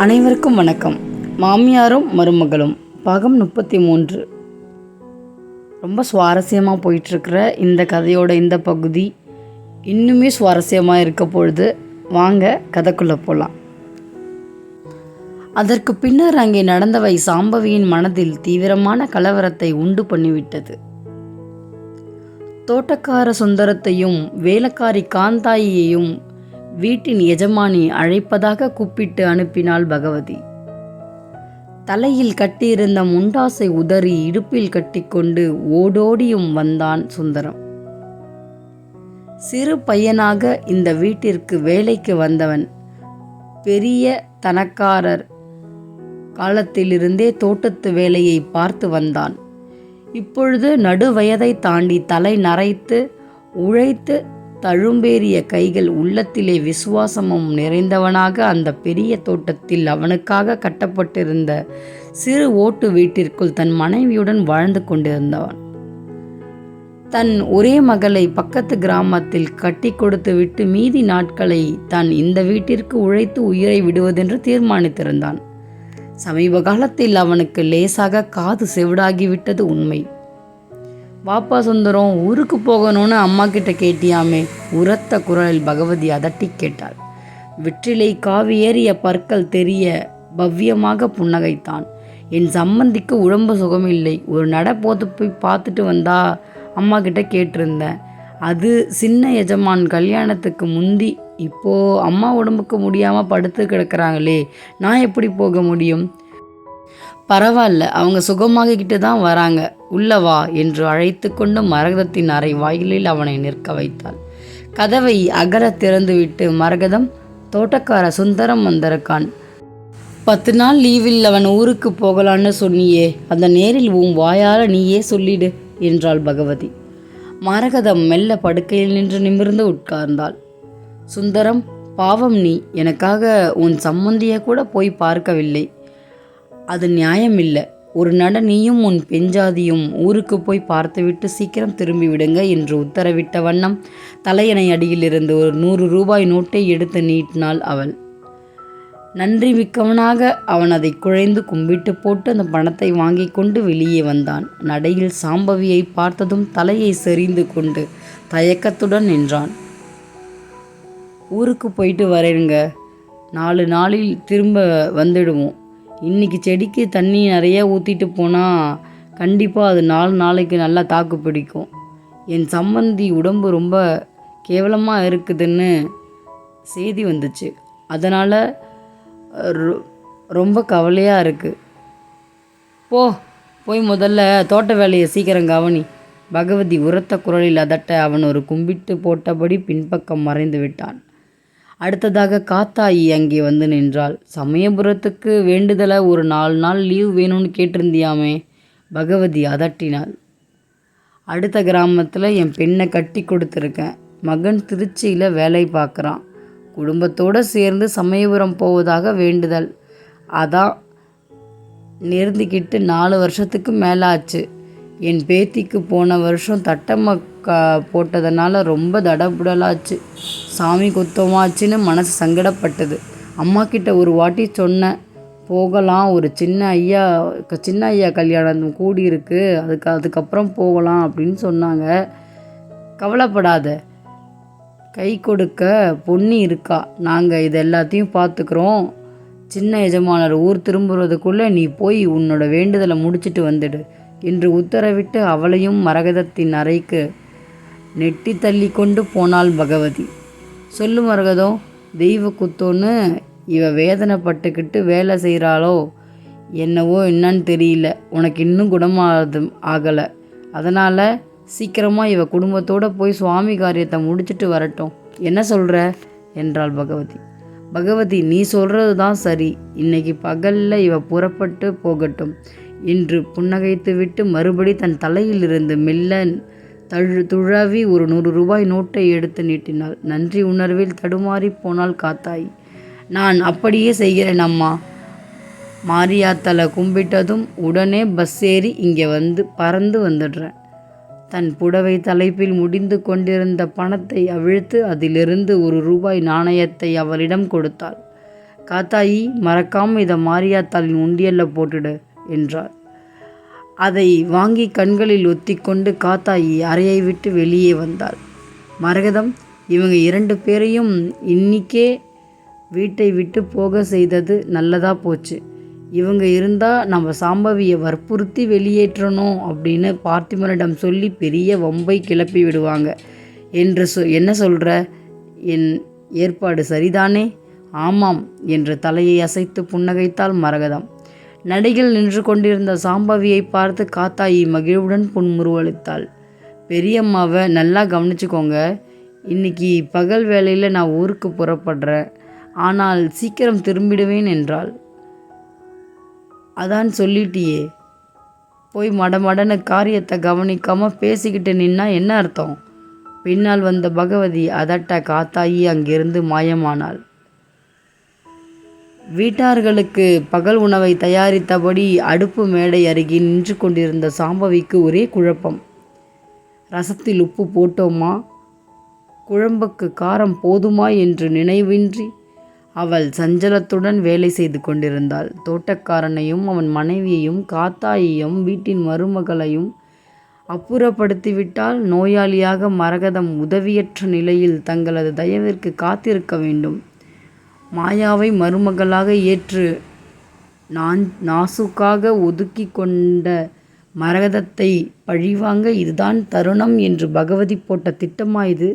அனைவருக்கும் வணக்கம். மாமியாரும் மருமகளும் பாகம் 33. ரொம்ப சுவாரஸ்யமாக போயிட்டுருக்கிற இந்த கதையோட இந்த பகுதி இன்னுமே சுவாரஸ்யமாக இருக்க பொழுது வாங்க கதைக்குள்ளே போகலாம். அதற்கு பின்னர் அங்கே நடந்தவை சாம்பவியின் மனதில் தீவிரமான கலவரத்தை உண்டு பண்ணிவிட்டது. தோட்டக்கார சுந்தரத்தையும் வேலைக்காரி காந்தாயையும் வீட்டின் எஜமானி அழைப்பதாக கூப்பிட்டு அனுப்பினாள் பகவதி. தலையில் கட்டியிருந்த முண்டாசை உதறி இடுப்பில் கட்டிக்கொண்டு ஓடோடியும் வந்தான் சுந்தரம். சிறு பையனாக இந்த வீட்டிற்கு வேலைக்கு வந்தவன் பெரிய தனக்காரர் காலத்திலிருந்தே தோட்டத்து வேலையை பார்த்து வந்தான். இப்பொழுது நடுவயதை தாண்டி தலை நரைத்து உழைத்து தழும்பேறிய கைகள் உள்ளத்திலே விசுவாசமும் நிறைந்தவனாக அந்த பெரிய தோட்டத்தில் அவனுக்காக கட்டப்பட்டிருந்த சிறு ஓட்டு வீட்டிற்குள் தன் மனைவியுடன் வாழ்ந்து கொண்டிருந்தவன். தன் ஒரே மகளை பக்கத்து கிராமத்தில் கட்டி கொடுத்து விட்டு மீதி நாட்களை தான் இந்த வீட்டிற்கு உழைத்து உயிரை விடுவதென்று தீர்மானித்திருந்தான். சமீப காலத்தில் அவனுக்கு லேசாக காது செவிடாகிவிட்டது உண்மை. வாப்பா சுந்தரம், ஊருக்கு போகணும்னு அம்மா கிட்ட கேட்டியாமே? உரத்த குரலில் பகவதி அதட்டி கேட்டாள். வெற்றிலை காவி ஏறிய பற்கள் தெரிய பவ்யமாக புன்னகைத்தான். என் சம்பந்திக்கு உடம்பு சுகமில்லை, ஒரு நட போது போய் பார்த்துட்டு வந்தா அம்மா கிட்ட கேட்டிருந்தேன். அது சின்ன எஜமான் கல்யாணத்துக்கு முந்தி. இப்போ அம்மா உடம்புக்கு முடியாமல் படுத்து கிடக்கிறாங்களே, நான் எப்படி போக முடியும்? பரவாயில்ல, அவங்க சுகமாகிக்கிட்டு தான் வராங்க, உள்ளவா என்று அழைத்து கொண்டு மரகதத்தின் அறை வாயிலில் அவனை நிற்க வைத்தாள். கதவை அகல திறந்துவிட்டு, மரகதம், தோட்டக்கார சுந்தரம் வந்திருக்கான். 10 நாள் லீவில் அவன் ஊருக்கு போகலான்னு சொன்னியே, அந்த நேரில் உன் வாயால் நீயே சொல்லிடு என்றாள் பகவதி. மரகதம் மெல்ல படுக்கையில் நின்று நிமிர்ந்து உட்கார்ந்தாள். சுந்தரம், பாவம் நீ, எனக்காக உன் சம்மந்தியை கூட போய் பார்க்கவில்லை. அது நியாயமில்லை. ஒரு நட நீயும் உன் பெஞ்சாதியும் ஊருக்கு போய் பார்த்துவிட்டு சீக்கிரம் திரும்பி விடுங்க என்று உத்தரவிட்ட வண்ணம் தலையணை அடியிலிருந்து ஒரு 100 ரூபாய் நோட்டை எடுத்து நீட்டினாள் அவள். நன்றி மிக்கவனாக அவன் அதை குழைந்து கும்பிட்டு போட்டு அந்த பணத்தை வாங்கி கொண்டு வெளியே வந்தான். நடையில் சாம்பவியை பார்த்ததும் தலையை செறிந்து கொண்டு தயக்கத்துடன் நின்றான். ஊருக்கு போயிட்டு வரேங்க, 4 நாளில் திரும்ப வந்துடுவோம். இன்றைக்கி செடிக்கு தண்ணி நிறைய ஊற்றிட்டு போனால் கண்டிப்பாக அது 4 நாளைக்கு நல்லா தாக்கு பிடிக்கும். என் சம்பந்தி உடம்பு ரொம்ப கேவலமாக இருக்குதுன்னு செய்தி வந்துச்சு, அதனால் ரொம்ப கவலையாக இருக்குது. போய் முதல்ல தோட்ட வேலையை சீக்கிரம் கவனி. பகவதி உரத்த குரலில் அதட்ட அவன் ஒரு கும்பிட்டு போட்டபடி பின்பக்கம் மறைந்து விட்டான். அடுத்ததாக காத்தாயி அங்கே வந்து நின்றாள். சமயபுரத்துக்கு வேண்டுதலை ஒரு 4 நாள் லீவ் வேணும்னு கேட்டிருந்தியாமே? பகவதி அதட்டினாள். அடுத்த கிராமத்தில் என் பெண்ணை கட்டி கொடுத்துருக்கேன். மகன் திருச்சியில் வேலை பார்க்குறான். குடும்பத்தோடு சேர்ந்து சமயபுரம் போவதாக வேண்டுதல். அதான் நெருந்திக்கிட்டு 4 வருஷத்துக்கு மேலே ஆச்சு. என் பேத்திக்கு போன வருஷம் தட்டம்மை போட்டதுனால ரொம்ப தடபுடலாச்சு. சாமி குத்தமாச்சுன்னு மனசு சங்கடப்பட்டது. அம்மா கிட்ட ஒரு வாட்டி சொன்னேன், போகலாம், ஒரு சின்ன ஐயா கல்யாணம் கூடியிருக்கு, அதுக்கப்புறம் போகலாம் அப்படின்னு சொன்னாங்க. கவலைப்படாத, கை கொடுக்க பொண்ணு இருக்கா, நாங்கள் இது எல்லாத்தையும் பார்த்துக்குறோம். சின்ன எஜமானர் ஊர் திரும்புறதுக்குள்ளே நீ போய் உன்னோட வேண்டுதலை முடிச்சுட்டு வந்துடு என்று உத்தரவிட்டு அவளையும் மரகதத்தின் அறைக்கு நெட்டி தள்ளி கொண்டு போனாள் பகவதி. சொல்லு மரகதம், தெய்வ குத்தோன்னு இவ வேதனைப்பட்டுக்கிட்டு வேலை செய்கிறாளோ என்னவோ என்னன்னு தெரியல. உனக்கு இன்னும் ஆகலை, அதனால் சீக்கிரமாக இவ குடும்பத்தோடு போய் சுவாமி காரியத்தை முடிச்சுட்டு வரட்டும். என்ன சொல்கிற என்றாள் பகவதி. பகவதி, நீ சொல்கிறது தான் சரி, இன்னைக்கு பகலில் இவ புறப்பட்டு போகட்டும் என்று புன்னகைத்து விட்டு மறுபடி தன் தலையிலிருந்து மெல்ல துழவி ஒரு 100 ரூபாய் நோட்டை எடுத்து நீட்டினாள். நன்றி உணர்வில் தடுமாறி போனாள் காத்தாயி. நான் அப்படியே செய்கிறேன் அம்மா. மாரியாத்தலை கும்பிட்டதும் உடனே பஸ் ஏறி இங்கே பறந்து வந்துடுறேன். தன் புடவை தலைப்பில் முடிந்து கொண்டிருந்த பணத்தை அவிழ்த்து அதிலிருந்து 1 ரூபாய் நாணயத்தை அவளிடம் கொடுத்தாள். காத்தாயி, மறக்காம இதை மாரியாத்தாளின் உண்டியல்ல போட்டுடு என்றார். அதை வாங்கி கண்களில் ஒத்திக்கொண்டு காத்தாயி அறையை விட்டு வெளியே வந்தாள். மரகதம், இவங்க 2 பேரையும் இன்னிக்கே வீட்டை விட்டு போக செய்தது நல்லதா போச்சு. இவங்க இருந்தால் நம்ம சாம்பவியை வற்புறுத்தி வெளியேற்றணும் அப்படின்னு பார்த்திபனிடம் சொல்லி பெரிய வம்பை கிளப்பி விடுவாங்க என்று என்ன சொல்கிற? என் ஏற்பாடு சரிதானே? ஆமாம் என்று தலையை அசைத்து புன்னகைத்தாள் மரகதம். நடையில் நின்று கொண்டிருந்த சாம்பவியை பார்த்து காத்தாயி மகிழ்வுடன் புன்முறுவளித்தாள். பெரியம்மாவை நல்லா கவனிச்சுக்கோங்க. இன்னைக்கு பகல் வேளையில் நான் ஊருக்கு புறப்படுறேன். ஆனால் சீக்கிரம் திரும்பிடுவேன் என்றாள். அதான் சொல்லிட்டியே, போய் மடமடன்னு காரியத்தை கவனிக்காமல் பேசிக்கிட்டு நின்னா என்ன அர்த்தம்? பின்னால் வந்த பகவதி அதட்ட காத்தாயி அங்கிருந்து மாயமானாள். வீட்டார்களுக்கு பகல் உணவை தயாரித்தபடி அடுப்பு மேடை அருகே நின்று கொண்டிருந்த சாம்பவிக்கு ஒரே குழப்பம். ரசத்தில் உப்பு போட்டோமா, குழம்புக்கு காரம் போதுமா என்று நினைவின்றி அவள் சஞ்சலத்துடன் வேலை செய்து கொண்டிருந்தாள். தோட்டக்காரனையும் அவன் மனைவியையும் காத்தாயையும் வீட்டின் மருமகளையும் அப்புறப்படுத்திவிட்டால் நோயாளியாக மரகதம் உதவியற்ற நிலையில் தங்களது தயவிற்கு காத்திருக்க வேண்டும். மாயாவை மருமகளாக ஏற்று நாசுக்காக ஒதுக்கி கொண்ட மரகதத்தை பழிவாங்க இதுதான் தருணம் என்று பகவதி போட்ட திட்டமா இது?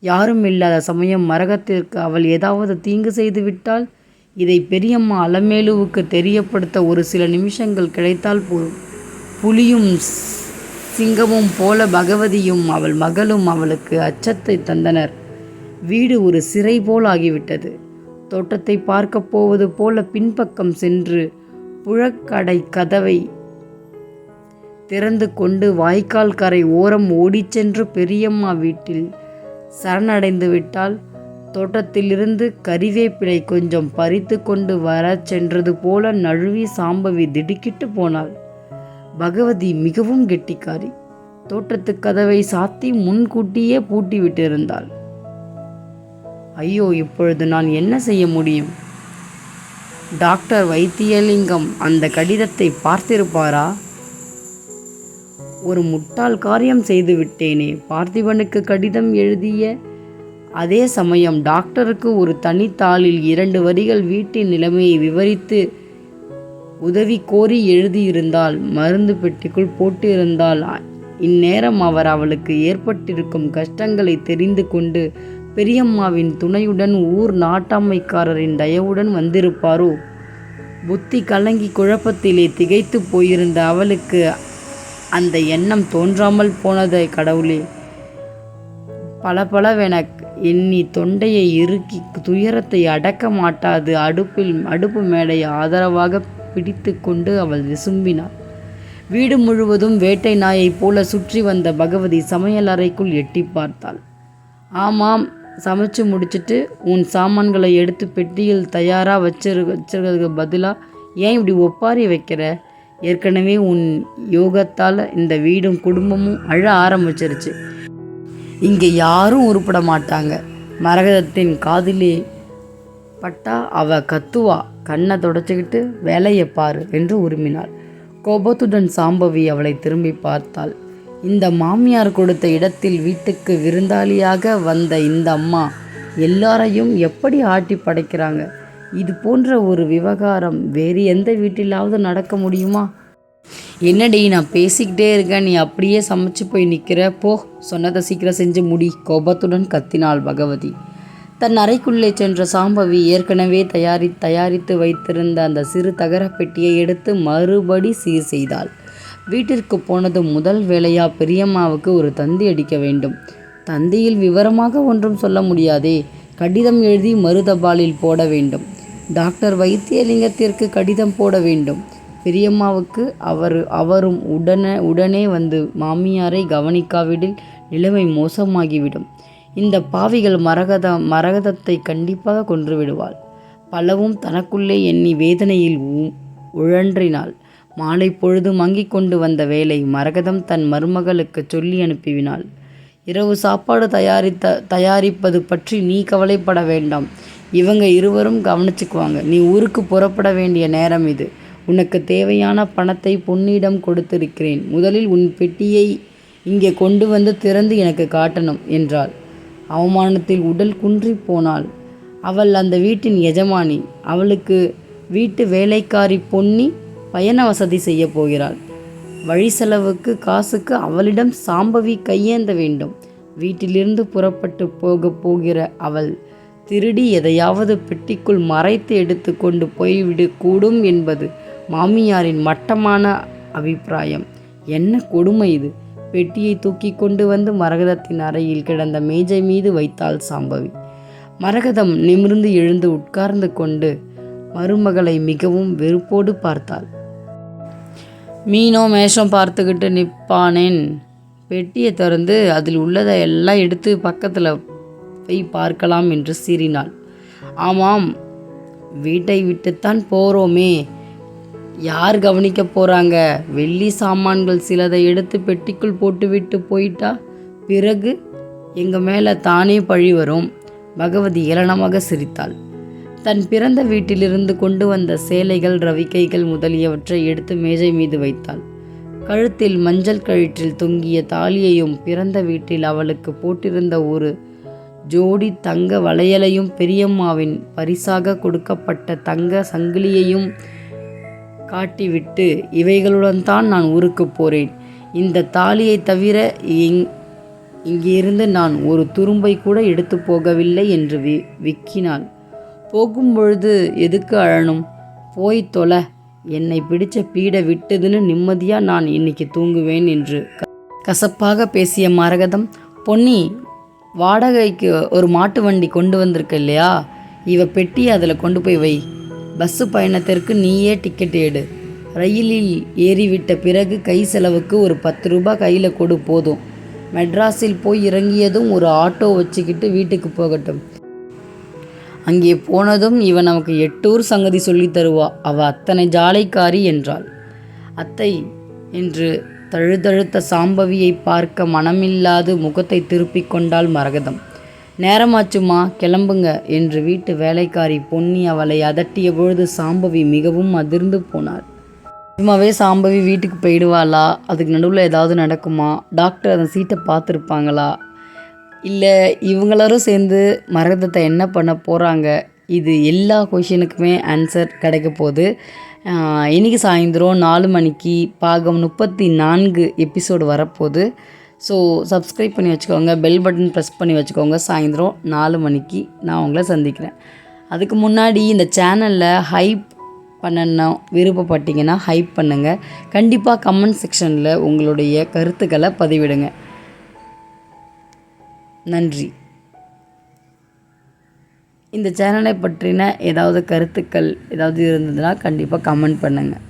யாரும் இல்லாத சமயம் மரகத்திற்கு அவள் ஏதாவது தீங்கு செய்து விட்டால் இதை பெரியம்மா அலமேலுவுக்கு தெரியப்படுத்த ஒரு சில நிமிஷங்கள் கிடைத்தால் போதும். புலியும் சிங்கமும் போல பகவதியும் அவள் மகளும் அவளுக்கு அச்சத்தை தந்தனர். வீடு ஒரு சிறை போல் ஆகிவிட்டது. தோட்டத்தை பார்க்க போவது போல பின்பக்கம் சென்று புழக்கடை கதவை திறந்து கொண்டு வாய்க்கால் கரை ஓரம் ஓடிச்சென்று பெரியம்மா வீட்டில் சரணடைந்து விட்டால் தோட்டத்திலிருந்து கறிவேப்பிலை கொஞ்சம் பறித்து கொண்டு வர சென்றது போல நழுவி சாம்பவி திடுக்கிட்டு போனாள். பகவதி மிகவும் கெட்டிக்காரி. தோட்டத்து கதவை சாத்தி முன்கூட்டியே பூட்டி விட்டிருந்தாள். ஐயோ, இப்பொழுது நான் என்ன செய்ய முடியும்? டாக்டர் வைத்தியலிங்கம் அந்த கடிதத்தை பார்த்திருப்பாரா? ஒரு முட்டாள் காரியம் செய்து விட்டேனே. பார்த்திபனுக்கு கடிதம் எழுதிய அதே சமயம் டாக்டருக்கு ஒரு தனித்தாளில் 2 வரிகள் வீட்டின் நிலைமையை விவரித்து உதவி கோரி எழுதியிருந்தால், மருந்து பெட்டிக்குள் போட்டிருந்தால், இந்நேரம் அவர் அவளுக்கு ஏற்பட்டிருக்கும் கஷ்டங்களை தெரிந்து கொண்டு பெரியம்மாவின் துணையுடன் ஊர் நாட்டாமைக்காரரின் தயவுடன் வந்திருப்பாரோ? புத்தி கலங்கி குழப்பத்திலே திகைத்து போயிருந்த அவளுக்கு அந்த எண்ணம் தோன்றாமல் போனதை கடவுளே. பலபலவென எண்ணி தொண்டையை இறுக்கி துயரத்தை அடக்க மாட்டாது அடுப்பு மேடையை ஆதரவாக பிடித்து கொண்டு அவள் விசும்பினாள். வீடு முழுவதும் வேட்டை நாயைப் போல சுற்றி வந்த பகவதி சமையல் அறைக்குள் எட்டி பார்த்தாள். ஆமாம், சமைச்சு முடிச்சுட்டு உன் சாமான்களை எடுத்து பெட்டியில் தயாராக வச்சிருக்கிறதுக்கு பதிலாக ஏன் இப்படி ஒப்பாரி வைக்கிற? ஏற்கனவே உன் யோகத்தால் இந்த வீடும் குடும்பமும் அழ ஆரம்பிச்சிருச்சு. இங்கே யாரும் உருப்பட மாட்டாங்க. மரகதத்தின் காதிலே பட்டா அவ கத்துவா. கண்ணை தொடச்சிக்கிட்டு வேலையை பாரு என்று உருமினாள். கோபத்துடன் சாம்பவி அவளை திரும்பி பார்த்தாள். இந்த மாமியார் கொடுத்த இடத்தில் வீட்டுக்கு விருந்தாளியாக வந்த இந்த அம்மா எல்லாரையும் எப்படி ஆட்டி படைக்கிறாங்க? இது போன்ற ஒரு விவகாரம் வேறு எந்த வீட்டிலாவது நடக்க முடியுமா? என்னடி, நான் பேசிக்கிட்டே இருக்கேன், நீ அப்படியே சமைச்சு போய் நிற்கிற? போ, சொன்னதை சீக்கிரம் செஞ்சு முடி, கோபத்துடன் கத்தினாள் பகவதி. தன் அறைக்குள்ளே சென்ற சாம்பவி ஏற்கனவே தயாரித்து வைத்திருந்த அந்த சிறு தகர பெட்டியை எடுத்து மறுபடி சீர் செய்தாள். வீட்டிற்கு போனதும் முதல் வேலையா பெரியம்மாவுக்கு ஒரு தந்தி அடிக்க வேண்டும். தந்தியில் விவரமாக ஒன்றும் சொல்ல முடியாதே. கடிதம் எழுதி மருதபாலில் போட வேண்டும். டாக்டர் வைத்தியலிங்கத்திற்கு கடிதம் போட வேண்டும். பெரியம்மாவுக்கு அவரும் உடனே வந்து மாமியாரை கவனிக்காவிடில் நிலைமை மோசமாகிவிடும். இந்த பாவிகள் மரகதத்தை கண்டிப்பாக கொன்று விடுவாள். பலவும் தனக்குள்ளே எண்ணி வேதனையில் உழன்றினாள். மாலை பொழுது மங்கி கொண்டு வந்த வேலை மரகதம் தன் மருமகளுக்கு சொல்லி அனுப்பினாள். இரவு சாப்பாடு தயாரிப்பது பற்றி நீ கவலைப்பட வேண்டாம். இவங்க இருவரும் கவனிச்சுக்குவாங்க. நீ ஊருக்கு புறப்பட வேண்டிய நேரம் இது. உனக்கு தேவையான பணத்தை பொன்னியிடம் கொடுத்திருக்கிறேன். முதலில் உன் பெட்டியை இங்கே கொண்டு வந்து திறந்து எனக்கு காட்டணும் என்றாள். அவமானத்தில் உடல் குன்றி போனாள். அவள் அந்த வீட்டின் எஜமானி. அவளுக்கு வீட்டு வேலைக்காரி பொன்னி பயண வசதி செய்ய போகிறாள். வழி செலவுக்கு காசுக்கு அவளிடம் சாம்பவி கையேந்த வேண்டும். வீட்டிலிருந்து புறப்பட்டு போகிற அவள் திருடி எதையாவது பெட்டிக்குள் மறைத்து எடுத்து கொண்டு போய்விடக்கூடும் என்பது மாமியாரின் மட்டமான அபிப்பிராயம். என்ன கொடுமை இது! பெட்டியை தூக்கி கொண்டு வந்து மரகதத்தின் அறையில் கிடந்த மேஜை மீது வைத்தாள் சாம்பவி. மரகதம் நிமிர்ந்து எழுந்து உட்கார்ந்து கொண்டு மருமகளை மிகவும் வெறுப்போடு பார்த்தாள். மீனோ மேஷம் பார்த்துக்கிட்டு நிற்பானேன். பெட்டியை திறந்து அதில் உள்ளதை எல்லாம் எடுத்து பக்கத்தில் போய் பார்க்கலாம் என்று சீறினாள். ஆமாம், வீட்டை விட்டுத்தான் போகிறோமே, யார் கவனிக்க போகிறாங்க? வெள்ளி சாமான்கள் சிலதை எடுத்து பெட்டிக்குள் போட்டுவிட்டு போயிட்டா பிறகு எங்கள் மேலே தானே பழி வரும். பகவதி ஏளனமாக சிரித்தாள். தன் பிறந்த வீட்டிலிருந்து கொண்டு வந்த சேலைகள், ரவிக்கைகள் முதலியவற்றை எடுத்து மேஜை மீது வைத்தாள். கழுத்தில் மஞ்சள் கயிற்றில் தொங்கிய தாலியையும் பிறந்த வீட்டில் அவளுக்கு போட்டிருந்த ஒரு ஜோடி தங்க வளையலையும் பெரியம்மாவின் பரிசாக கொடுக்கப்பட்ட தங்க சங்கிலியையும் காட்டிவிட்டு, இவைகளுடன் தான் நான் ஊருக்கு போகிறேன். இந்த தாலியை தவிர இங்கிருந்து நான் ஒரு துரும்பை கூட எடுத்து போகவில்லை என்று விக்கினாள். போகும்பொழுது எதுக்கு அழணும்? போய் தொலை, என்னை பிடிச்ச பீடை விட்டதுன்னு நிம்மதியாக நான் இன்னைக்கு தூங்குவேன் என்று கசப்பாக பேசிய மரகதம், பொன்னி, வாடகைக்கு ஒரு மாட்டு வண்டி கொண்டு வந்திருக்க இல்லையா, இவ பெட்டி அதில் கொண்டு போய் வை. பஸ்ஸு பயணத்திற்கு நீயே டிக்கெட் எடு. ரயிலில் ஏறிவிட்ட பிறகு கை செலவுக்கு ஒரு 10 ரூபாய் கையில் கொடு, போதும். மெட்ராஸில் போய் இறங்கியதும் ஒரு ஆட்டோ வச்சுக்கிட்டு வீட்டுக்கு போகட்டும். அங்கே போனதும் இவன் நமக்கு 8 ஊர் சங்கதி சொல்லி தருவா. அவள் அத்தனை ஜாலைக்காரி என்றாள். அத்தை என்று தழுதழுத்த சாம்பவியை பார்க்க மனமில்லாது முகத்தை திருப்பிக் கொண்டாள் மரகதம். நேரமாச்சுமா, கிளம்புங்க என்று வீட்டு வேலைக்காரி பொன்னி அவளை அதட்டிய பொழுது சாம்பவி மிகவும் அதிர்ந்து போனாள். சும்மாவே சாம்பவி வீட்டுக்கு போயிடுவாளா? அதுக்கு நடுவில் ஏதாவது நடக்குமா? டாக்டர் அந்த சீட்டை பார்த்துருப்பாங்களா? இல்லை இவங்களரும் சேர்ந்து மரகதத்தை என்ன பண்ண போகிறாங்க? இது எல்லா கொஷினுக்குமே ஆன்சர் கிடைக்க போகுது. இன்றைக்கி சாயந்தரம் 4 மணிக்கு பாகம் 34 எபிசோடு வரப்போகுது. ஸோ சப்ஸ்கிரைப் பண்ணி வச்சுக்கோங்க, பெல் பட்டன் ப்ரெஸ் பண்ணி வச்சுக்கோங்க. சாயந்தரம் 4 மணிக்கு நான் உங்களை சந்திக்கிறேன். அதுக்கு முன்னாடி இந்த சேனலில் ஹைப் பண்ணணும் விருப்பப்பட்டீங்கன்னா ஹைப் பண்ணுங்கள். கண்டிப்பாக கமெண்ட் செக்ஷனில் உங்களுடைய கருத்துக்களை பதிவிடுங்க. நன்றி. இந்த சேனலை பற்றின ஏதாவது கருத்துக்கள் ஏதாவது இருந்ததுன்னா கண்டிப்பாக கமெண்ட் பண்ணுங்கள்.